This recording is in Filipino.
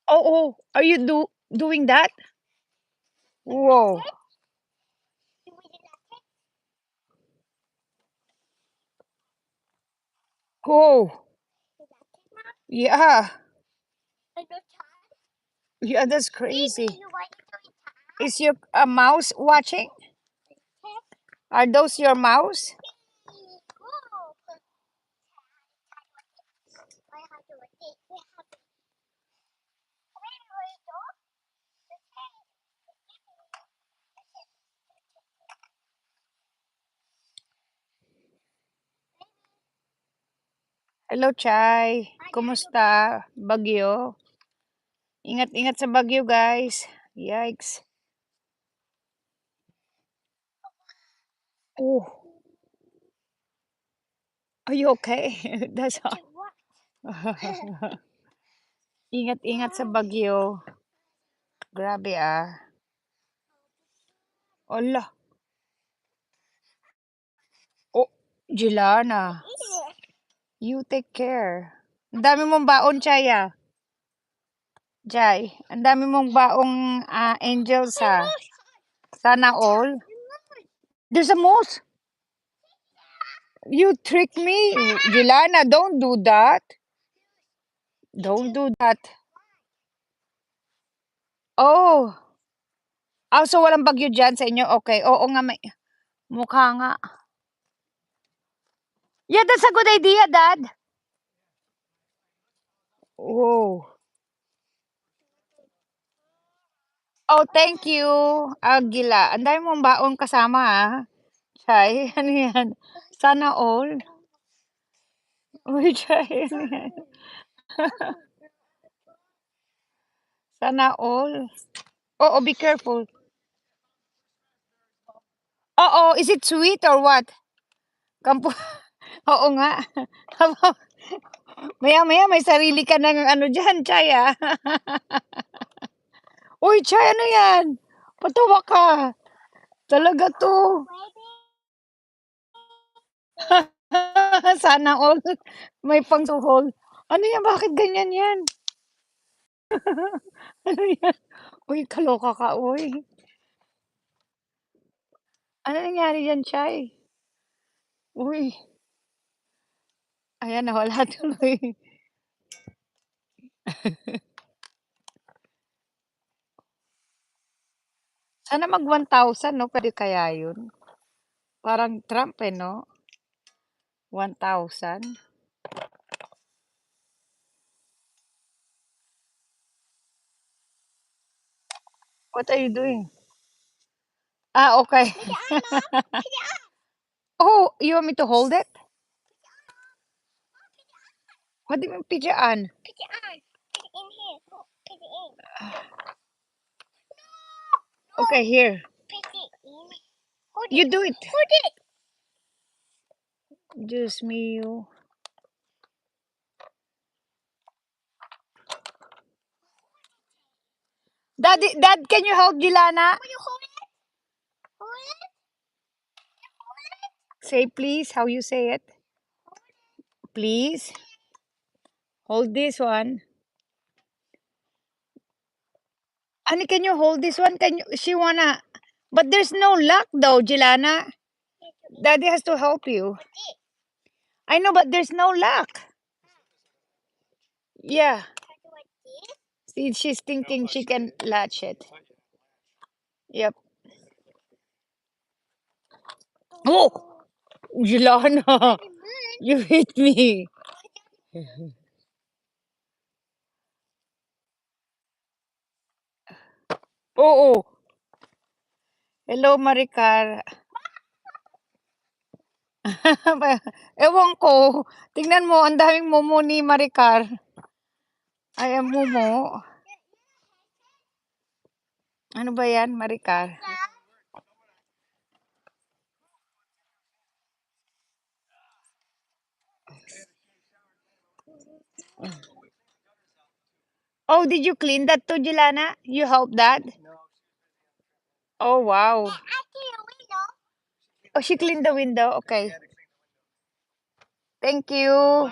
Oh, are you doing that? Whoa. Whoa. Yeah. Yeah, that's crazy. Is your a mouse watching? Are those your mouse? Hello, Chai. Kumusta? Bagyo? Ingat-ingat sa bagyo, guys. Yikes. Oh, are you okay? That's all. Ingat-ingat sa bagyo. Grabe ah. Ala. Oh, Jelana. You take care. Ang dami mong baon, Chai ah. Jai, ang dami mong baong angels ah. Sana all. There's a moose. You trick me. Jelana, don't do that. Don't do that. Oh. So walang bagyo dyan sa inyo? Okay. Oo nga, may mukha nga. Yeah, that's a good idea, Dad. Oh. Oh, thank you, Agila. Ang dami mong baon kasama, ah. Chay, ano yan? Sana all. Uy, Chay, ano yan? Sana all. Oo, be careful. Oo, is it sweet or what? Kampo Oo nga. Maya-maya may sarili ka ng ano diyan, Chay, ah. Uy, Chay, ano yan? Patawa ka. Talaga 'to. Sana all. May pangsuhol. Ano yan, bakit ganyan yan? Ano yan? Uy, kaloka ka, uy. Ano nangyari diyan, Chay? Uy, ayan nawala tuloy. Sana mag 1,000 'no, puwede kaya yun? Parang Trump, eh, 'no? 1,000. What are you doing? Okay. Oh, you want me to hold it? What do you mean pidyaan? Okay, here. You do it. Diyos mio. Dad, can you hold Gilana? Say please, how you say it? Please. Hold this one. Honey, can you hold this one? She wanna, but there's no luck though, Gilana. Daddy has to help you. I know, but there's no luck. Yeah. See, she's thinking she can latch it. Yep. Oh, Gilana, you hit me. Oo. Hello, Maricar. Ewan ko. Tingnan mo, ang daming mumu ni Maricar. Ay, ang mumu. Ano ba yan, Maricar? Oh, did you clean that too, Jelana? You helped that? Oh, wow. Oh, she cleaned the window. Okay. Thank you.